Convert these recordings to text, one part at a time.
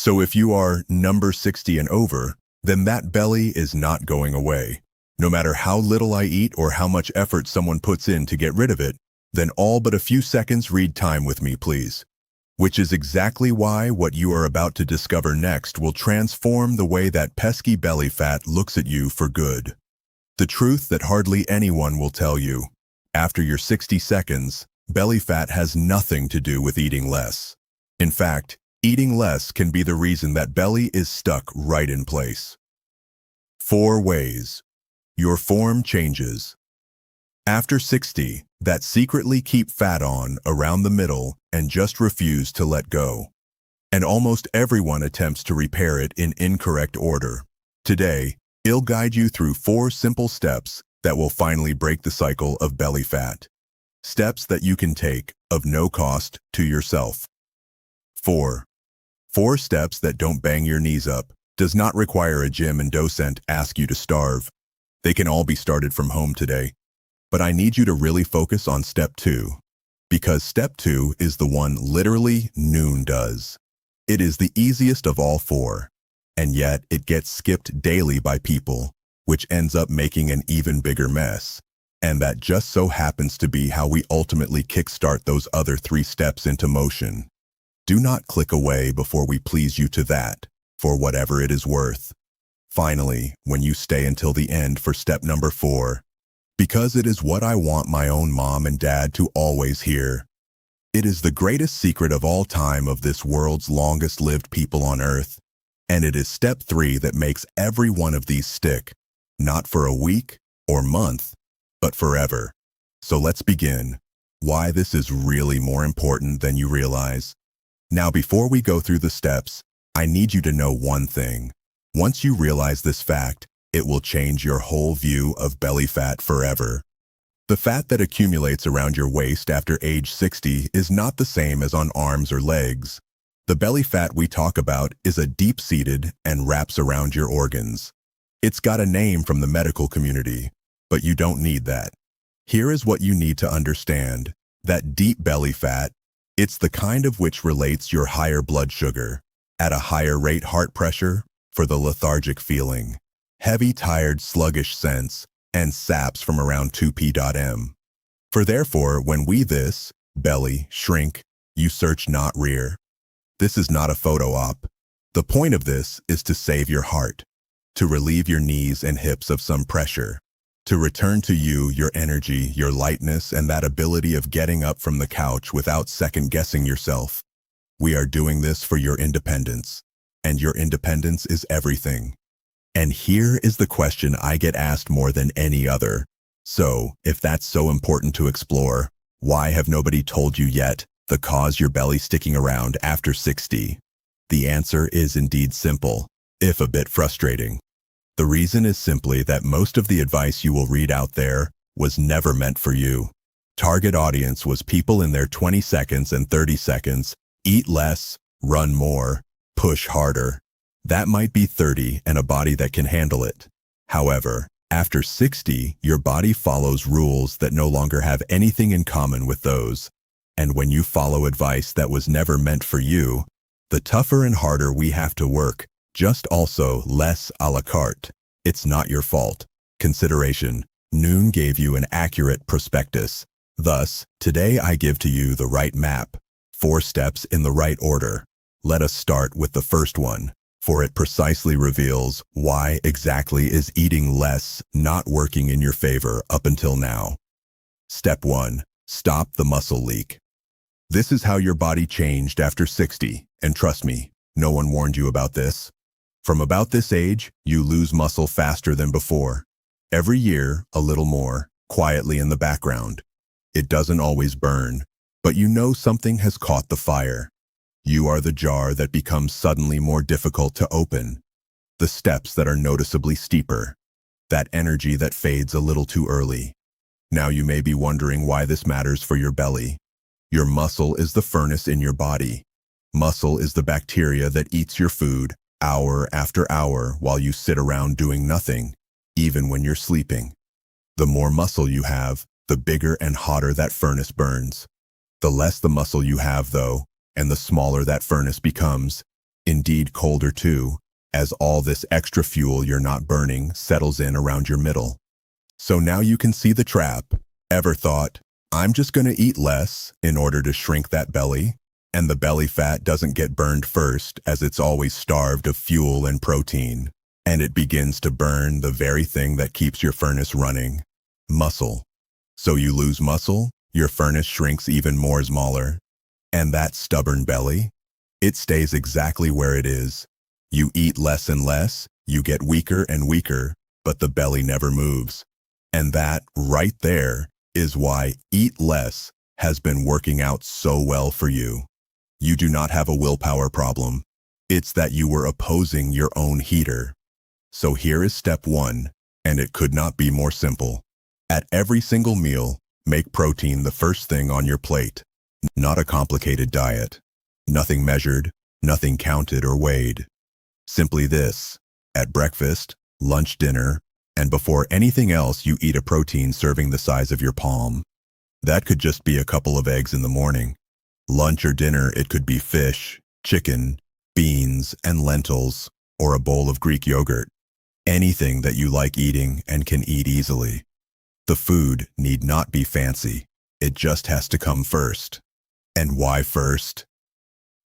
So if you are number 60 and over, then that belly is not going away. No matter how little I eat or how much effort someone puts in to get rid of it, then all but a few seconds read time with me, please. Which is exactly why what you are about to discover next will transform the way that pesky belly fat looks at you for good. The truth that hardly anyone will tell you. After your 60 seconds, belly fat has nothing to do with eating less. In fact, eating less can be the reason that belly is stuck right in place. 4 ways. Your form changes. After 60, that secretly keep fat on around the middle and just refuse to let go. And almost everyone attempts to repair it in incorrect order. Today, I'll guide you through 4 simple steps that will finally break the cycle of belly fat. Steps that you can take of no cost to yourself. 4 steps that don't bang your knees up, does not require a gym and docent ask you to starve. They can all be started from home today. But I need you to really focus on step 2, because step 2 is the one literally noon does. It is the easiest of all 4, and yet it gets skipped daily by people, which ends up making an even bigger mess. And that just so happens to be how we ultimately kickstart those other 3 steps into motion. Do not click away before we please you to that, for whatever it is worth. Finally, when you stay until the end for step number 4, because it is what I want my own mom and dad to always hear. It is the greatest secret of all time of this world's longest-lived people on Earth, and it is step 3 that makes every one of these stick, not for a week or month, but forever. So let's begin. Why this is really more important than you realize. Now, before we go through the steps, I need you to know one thing. Once you realize this fact, it will change your whole view of belly fat forever. The fat that accumulates around your waist after age 60 is not the same as on arms or legs. The belly fat we talk about is a deep-seated and wraps around your organs. It's got a name from the medical community, but you don't need that. Here is what you need to understand. That deep belly fat, it's the kind of which relates your higher blood sugar, at a higher rate heart pressure, for the lethargic feeling, heavy, tired, sluggish sense, and saps from around 2p.m. For therefore, when we this, belly, shrink, you search not rear. This is not a photo op. The point of this is to save your heart, to relieve your knees and hips of some pressure, to return to you your energy, your lightness, and that ability of getting up from the couch without second-guessing yourself. We are doing this for your independence, and your independence is everything. And here is the question I get asked more than any other. So, if that's so important to explore, why have nobody told you yet the cause your belly sticking around after 60? The answer is indeed simple, if a bit frustrating. The reason is simply that most of the advice you will read out there was never meant for you. Target audience was people in their 20 seconds and 30 seconds, eat less, run more, push harder. That might be 30 and a body that can handle it. However, after 60, your body follows rules that no longer have anything in common with those. And when you follow advice that was never meant for you, the tougher and harder we have to work, just also less a la carte. It's not your fault. Consideration. Noon gave you an accurate prospectus. Thus, today I give to you the right map. 4 steps in the right order. Let us start with the first one, for it precisely reveals why exactly is eating less not working in your favor up until now. Step 1. Stop the muscle leak. This is how your body changed after 60, and trust me, no one warned you about this. From about this age, you lose muscle faster than before. Every year, a little more, quietly in the background. It doesn't always burn, but you know something has caught the fire. You are the jar that becomes suddenly more difficult to open. The steps that are noticeably steeper. That energy that fades a little too early. Now you may be wondering why this matters for your belly. Your muscle is the furnace in your body. Muscle is the bacteria that eats your food, hour after hour while you sit around doing nothing, even when you're sleeping. The more muscle you have, the bigger and hotter that furnace burns. The less the muscle you have, though, and the smaller that furnace becomes, Indeed colder too, as all this extra fuel you're not burning settles in around your middle. So now you can see the trap. Ever thought, I'm just gonna eat less in order to shrink that belly? And the belly fat doesn't get burned first, as it's always starved of fuel and protein. And it begins to burn the very thing that keeps your furnace running: muscle. So you lose muscle, your furnace shrinks even more smaller. And that stubborn belly? It stays exactly where it is. You eat less and less, you get weaker and weaker, but the belly never moves. And that, right there, is why Eat Less has been working out so well for you. You do not have a willpower problem. It's that you were opposing your own heater. So here is step 1, and it could not be more simple. At every single meal, make protein the first thing on your plate. Not a complicated diet. Nothing measured, nothing counted or weighed. Simply this: at breakfast, lunch, dinner, and before anything else, you eat a protein serving the size of your palm. That could just be a couple of eggs in the morning. Lunch or dinner, it could be fish, chicken, beans, and lentils, or a bowl of Greek yogurt. Anything that you like eating and can eat easily. The food need not be fancy. It just has to come first. And why first?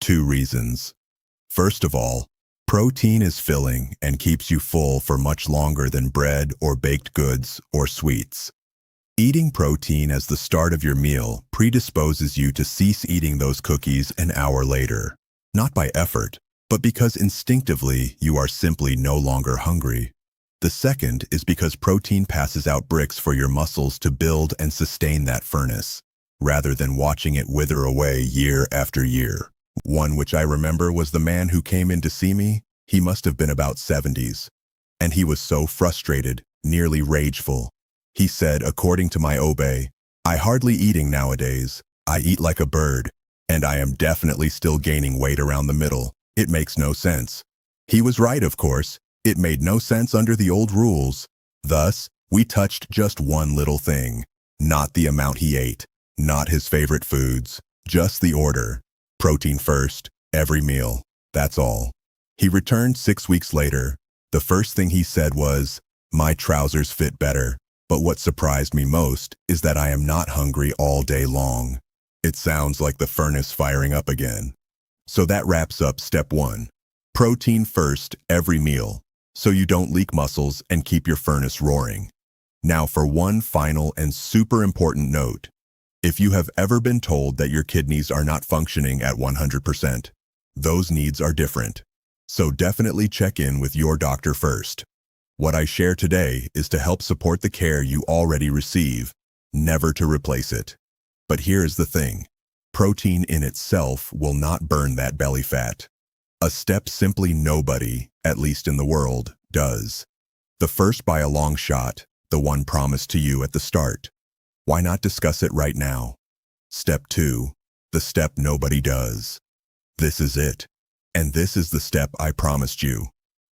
2 reasons. First of all, protein is filling and keeps you full for much longer than bread or baked goods or sweets. Eating protein as the start of your meal predisposes you to cease eating those cookies an hour later. Not by effort, but because instinctively you are simply no longer hungry. The second is because protein passes out bricks for your muscles to build and sustain that furnace, rather than watching it wither away year after year. One which I remember was the man who came in to see me. He must have been about 70s. And he was so frustrated, nearly rageful. He said, according to my obey, "I hardly eating nowadays. I eat like a bird, and I am definitely still gaining weight around the middle. It makes no sense." He was right, of course. It made no sense under the old rules. Thus, we touched just one little thing. Not the amount he ate, not his favorite foods, just the order. Protein first, every meal. That's all. He returned 6 weeks later. The first thing he said was, "My trousers fit better." But what surprised me most is that I am not hungry all day long. It sounds like the furnace firing up again. So that wraps up step 1. Protein first, every meal, so you don't leak muscles and keep your furnace roaring. Now for one final and super important note. If you have ever been told that your kidneys are not functioning at 100%, those needs are different. So definitely check in with your doctor first. What I share today is to help support the care you already receive, never to replace it. But here's the thing. Protein in itself will not burn that belly fat. A step simply nobody, at least in the world, does. The first by a long shot, the one promised to you at the start. Why not discuss it right now? Step 2, the step nobody does. This is it. And this is the step I promised you.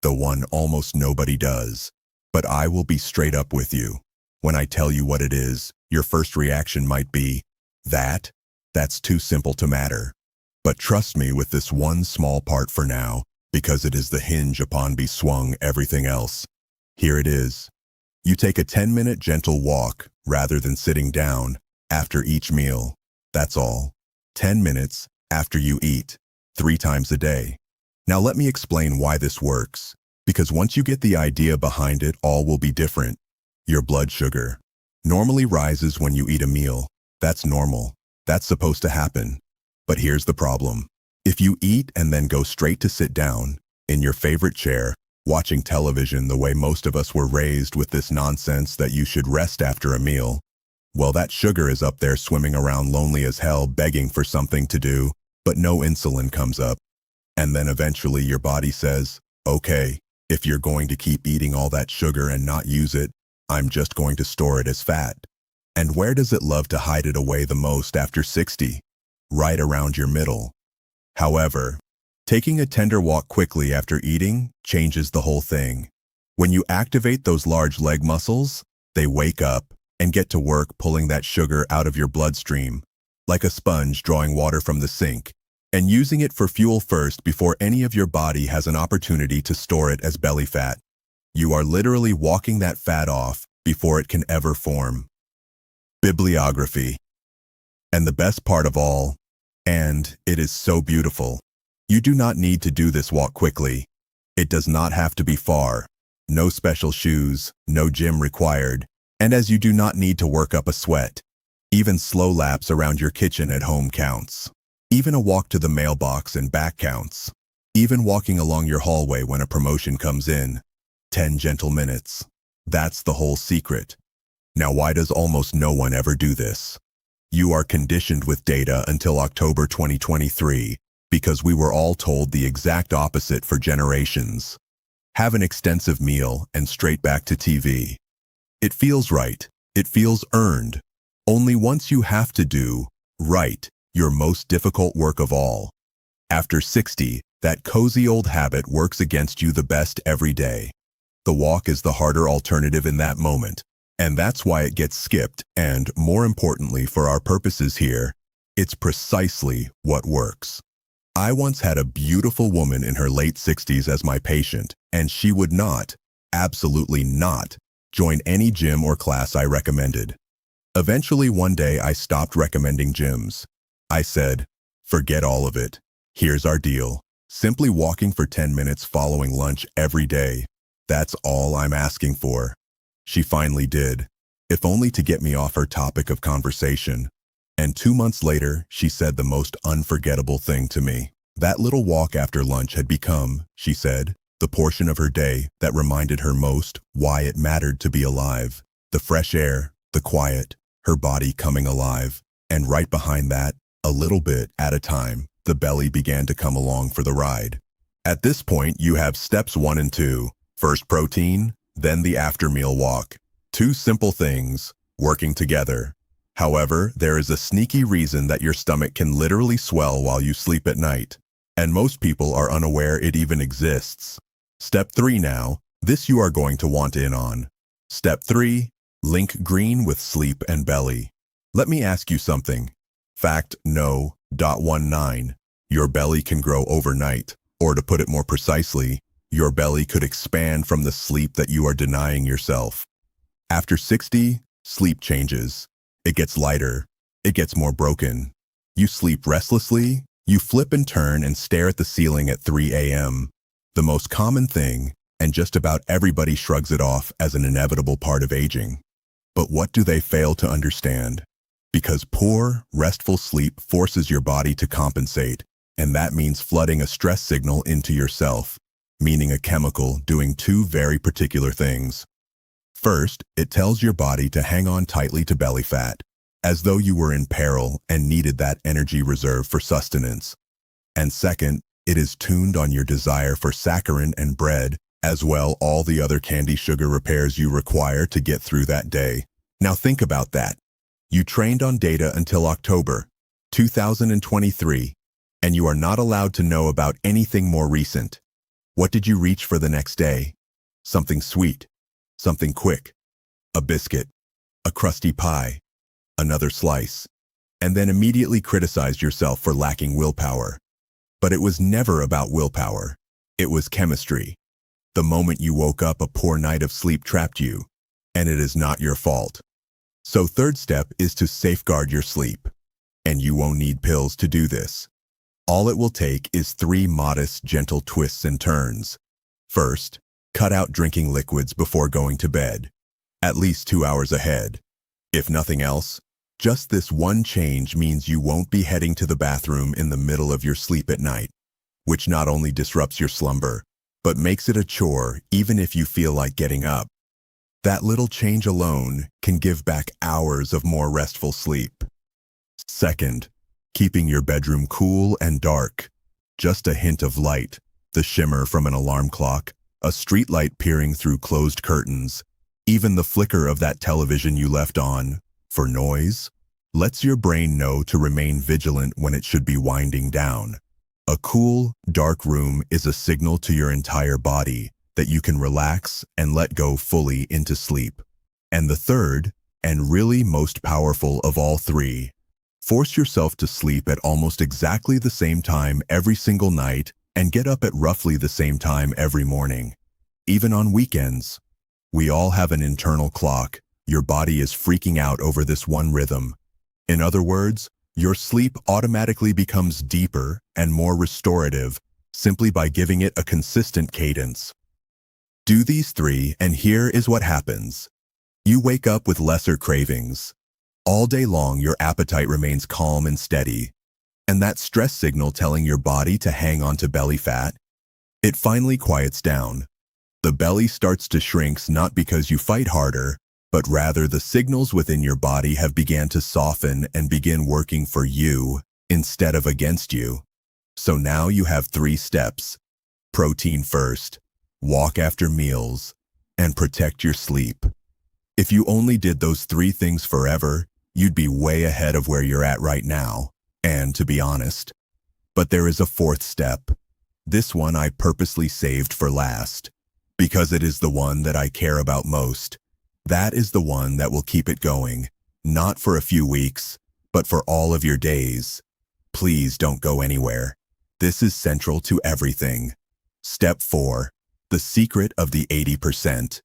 The one almost nobody does. But I will be straight up with you. When I tell you what it is, your first reaction might be, that's too simple to matter. But trust me with this one small part for now, because it is the hinge upon be swung everything else. Here it is. You take a 10-minute gentle walk rather than sitting down after each meal. That's all. 10 minutes after you eat, 3 times a day. Now let me explain why this works, because once you get the idea behind it, all will be different. Your blood sugar normally rises when you eat a meal. That's normal. That's supposed to happen. But here's the problem. If you eat and then go straight to sit down, in your favorite chair, watching television the way most of us were raised with this nonsense that you should rest after a meal, well, that sugar is up there swimming around lonely as hell, begging for something to do, but no insulin comes up. And then eventually your body says, okay, if you're going to keep eating all that sugar and not use it, I'm just going to store it as fat. And where does it love to hide it away the most after 60? Right around your middle. However, taking a tender walk quickly after eating changes the whole thing. When you activate those large leg muscles, they wake up and get to work pulling that sugar out of your bloodstream, like a sponge drawing water from the sink. and using it for fuel first before any of your body has an opportunity to store it as belly fat. You are literally walking that fat off before it can ever form. Bibliography. And the best part of all, and it is so beautiful, you do not need to do this walk quickly. It does not have to be far. No special shoes, no gym required, and as you do not need to work up a sweat. Even slow laps around your kitchen at home counts. Even a walk to the mailbox and back counts. Even walking along your hallway when a promotion comes in. 10 gentle minutes. That's the whole secret. Now, why does almost no one ever do this? You are conditioned with data until October 2023 because we were all told the exact opposite for generations. Have an extensive meal and straight back to TV. It feels right. It feels earned. Only once you have to do right, your most difficult work of all. After 60, that cozy old habit works against you the best every day. The walk is the harder alternative in that moment, and that's why it gets skipped, and more importantly for our purposes here, it's precisely what works. I once had a beautiful woman in her late 60s as my patient, and she would not, absolutely not, join any gym or class I recommended. Eventually one day I stopped recommending gyms. I said, forget all of it. Here's our deal. Simply walking for 10 minutes following lunch every day. That's all I'm asking for. She finally did, if only to get me off her topic of conversation. And 2 months later, she said the most unforgettable thing to me. That little walk after lunch had become, she said, the portion of her day that reminded her most why it mattered to be alive. The fresh air, the quiet, her body coming alive. And right behind that, a little bit at a time, the belly began to come along for the ride. At this point, you have steps 1 and 2. First protein, then the after-meal walk. 2 simple things, working together. However, there is a sneaky reason that your stomach can literally swell while you sleep at night. And most people are unaware it even exists. Step 3 now, this you are going to want in on. Step 3, link green with sleep and belly. Let me ask you something. Fact no. 19. Your belly can grow overnight, or to put it more precisely, your belly could expand from the sleep that you are denying yourself. After 60, sleep changes. It gets lighter. It gets more broken. You sleep restlessly. You flip and turn and stare at the ceiling at 3 a.m. The most common thing, and just about everybody shrugs it off as an inevitable part of aging. But what do they fail to understand? Because poor, restful sleep forces your body to compensate, and that means flooding a stress signal into yourself, meaning a chemical doing 2 very particular things. First, it tells your body to hang on tightly to belly fat, as though you were in peril and needed that energy reserve for sustenance. And second, it is tuned on your desire for saccharin and bread, as well all the other candy sugar repairs you require to get through that day. Now think about that. You trained on data until October 2023, and you are not allowed to know about anything more recent. What did you reach for the next day? Something sweet, something quick, a biscuit, a crusty pie, another slice, and then immediately criticized yourself for lacking willpower. But it was never about willpower. It was chemistry. The moment you woke up, a poor night of sleep trapped you, and it is not your fault. So third step is to safeguard your sleep. And you won't need pills to do this. All it will take is 3 modest, gentle twists and turns. First, cut out drinking liquids before going to bed, at least 2 hours ahead. If nothing else, just this one change means you won't be heading to the bathroom in the middle of your sleep at night, which not only disrupts your slumber, but makes it a chore even if you feel like getting up. That little change alone can give back hours of more restful sleep. Second, keeping your bedroom cool and dark. Just a hint of light, the shimmer from an alarm clock, a street light peering through closed curtains, even the flicker of that television you left on, for noise, lets your brain know to remain vigilant when it should be winding down. A cool, dark room is a signal to your entire body that you can relax and let go fully into sleep. And the third, and really most powerful of all 3, Force yourself to sleep at almost exactly the same time every single night and get up at roughly the same time every morning. Even on weekends. We all have an internal clock. Your body is freaking out over this one rhythm. In other words, your sleep automatically becomes deeper and more restorative simply by giving it a consistent cadence. Do these three, and here is what happens. You wake up with lesser cravings. All day long, your appetite remains calm and steady. And that stress signal telling your body to hang on to belly fat, it finally quiets down. The belly starts to shrink not because you fight harder, but rather the signals within your body have began to soften and begin working for you instead of against you. So now you have 3 steps. Protein first, walk after meals, and protect your sleep. If you only did those 3 things forever, you'd be way ahead of where you're at right now, and to be honest. But there is a 4th step. This one I purposely saved for last, because it is the one that I care about most. That is the one that will keep it going, not for a few weeks, but for all of your days. Please don't go anywhere. This is central to everything. Step 4, the secret of the 80%.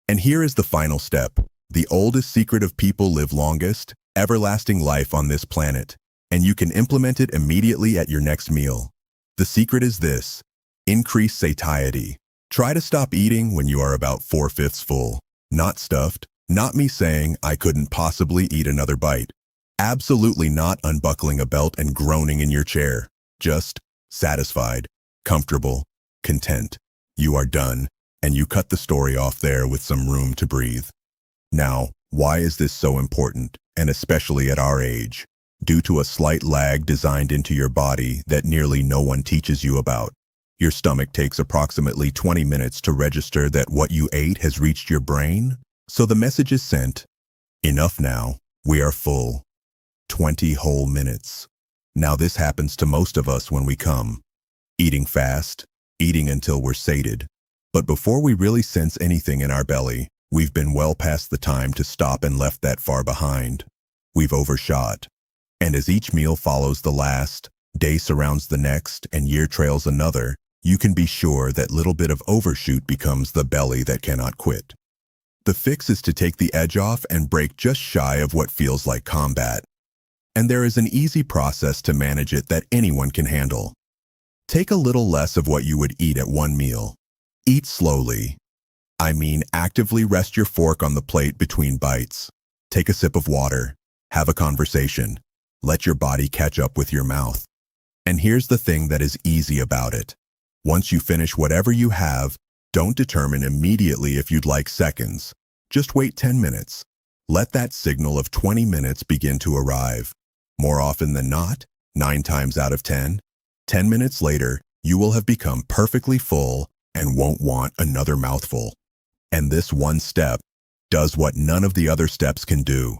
And here is the final step. The oldest secret of people live longest, everlasting life on this planet. And you can implement it immediately at your next meal. The secret is this: increase satiety. Try to stop eating when you are about 4/5 full. Not stuffed, not me saying I couldn't possibly eat another bite. Absolutely not unbuckling a belt and groaning in your chair. Just satisfied, comfortable, content. You are done, and you cut the story off there with some room to breathe. Now, why is this so important, and especially at our age? Due to a slight lag designed into your body that nearly no one teaches you about. Your stomach takes approximately 20 minutes to register that what you ate has reached your brain, so the message is sent. Enough now, we are full. 20 whole minutes. Now this happens to most of us when we come. Eating fast, eating until we're sated. But before we really sense anything in our belly, we've been well past the time to stop and left that far behind. We've overshot. And as each meal follows the last, day surrounds the next, and year trails another, you can be sure that little bit of overshoot becomes the belly that cannot quit. The fix is to take the edge off and break just shy of what feels like combat. And there is an easy process to manage it that anyone can handle. Take a little less of what you would eat at one meal. Eat slowly. I mean, actively rest your fork on the plate between bites. Take a sip of water. Have a conversation. Let your body catch up with your mouth. And here's the thing that is easy about it. Once you finish whatever you have, don't determine immediately if you'd like seconds. Just wait 10 minutes. Let that signal of 20 minutes begin to arrive. More often than not, 9 times out of 10 minutes later, you will have become perfectly full and won't want another mouthful. And this one step does what none of the other steps can do.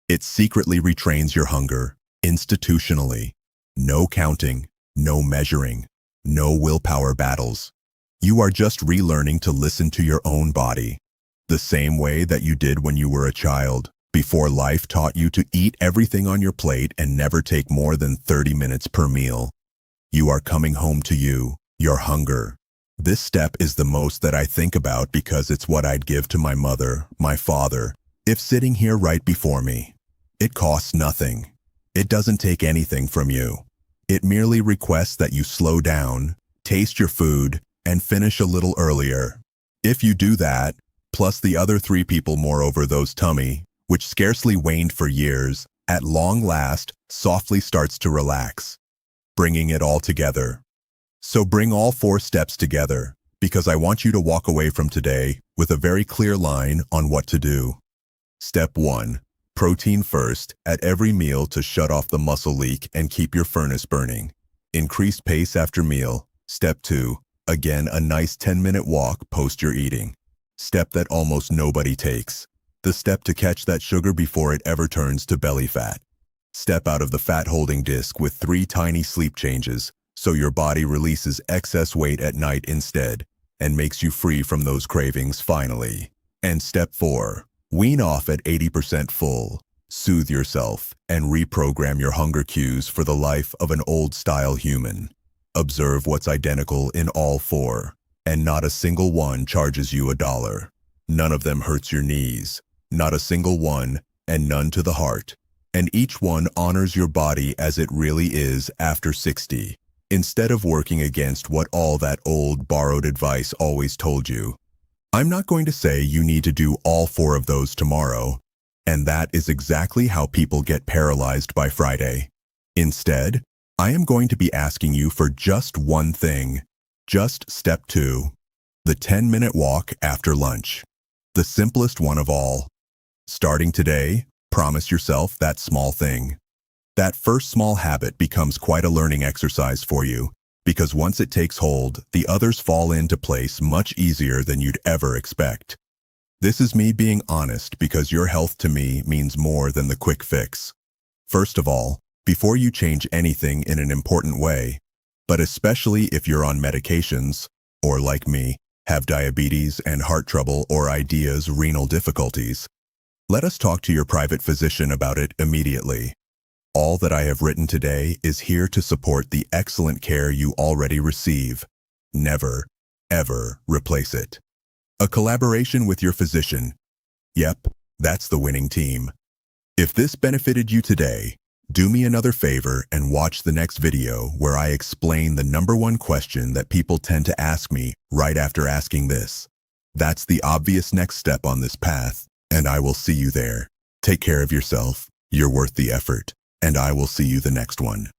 It secretly retrains your hunger, institutionally. No counting, no measuring, no willpower battles. You are just relearning to listen to your own body, the same way that you did when you were a child, before life taught you to eat everything on your plate and never take more than 30 minutes per meal. You are coming home to you, your hunger. This step is the most that I think about because it's what I'd give to my mother, my father, if sitting here right before me. It costs nothing. It doesn't take anything from you. It merely requests that you slow down, taste your food, and finish a little earlier. If you do that, plus the other 3 people moreover those tummy, which scarcely waned for years, at long last, softly starts to relax, bringing it all together. So bring all 4 steps together, because I want you to walk away from today with a very clear line on what to do. Step 1. Protein first, at every meal to shut off the muscle leak and keep your furnace burning. Increased pace after meal. Step 2. Again, a nice 10-minute walk post your eating. Step that almost nobody takes. The step to catch that sugar before it ever turns to belly fat. Step out of the fat-holding disc with 3 tiny sleep changes, so your body releases excess weight at night instead, and makes you free from those cravings finally. And step 4. Wean off at 80% full, soothe yourself, and reprogram your hunger cues for the life of an old-style human. Observe what's identical in all four, and not a single one charges you $1. None of them hurts your knees, not a single one, and none to the heart. And each one honors your body as it really is after 60, instead of working against what all that old borrowed advice always told you. I'm not going to say you need to do all four of those tomorrow, and that is exactly how people get paralyzed by Friday. Instead, I am going to be asking you for just one thing, just step 2, the 10-minute walk after lunch. The simplest one of all. Starting today, promise yourself that small thing. That first small habit becomes quite a learning exercise for you, because once it takes hold, the others fall into place much easier than you'd ever expect. This is me being honest because your health to me means more than the quick fix. First of all, before you change anything in an important way, but especially if you're on medications, or like me, have diabetes and heart trouble or ideas renal difficulties, let us talk to your private physician about it immediately. All that I have written today is here to support the excellent care you already receive. Never, ever replace it. A collaboration with your physician. Yep, that's the winning team. If this benefited you today, do me another favor and watch the next video where I explain the #1 question that people tend to ask me right after asking this. That's the obvious next step on this path, and I will see you there. Take care of yourself, you're worth the effort, and I will see you the next one.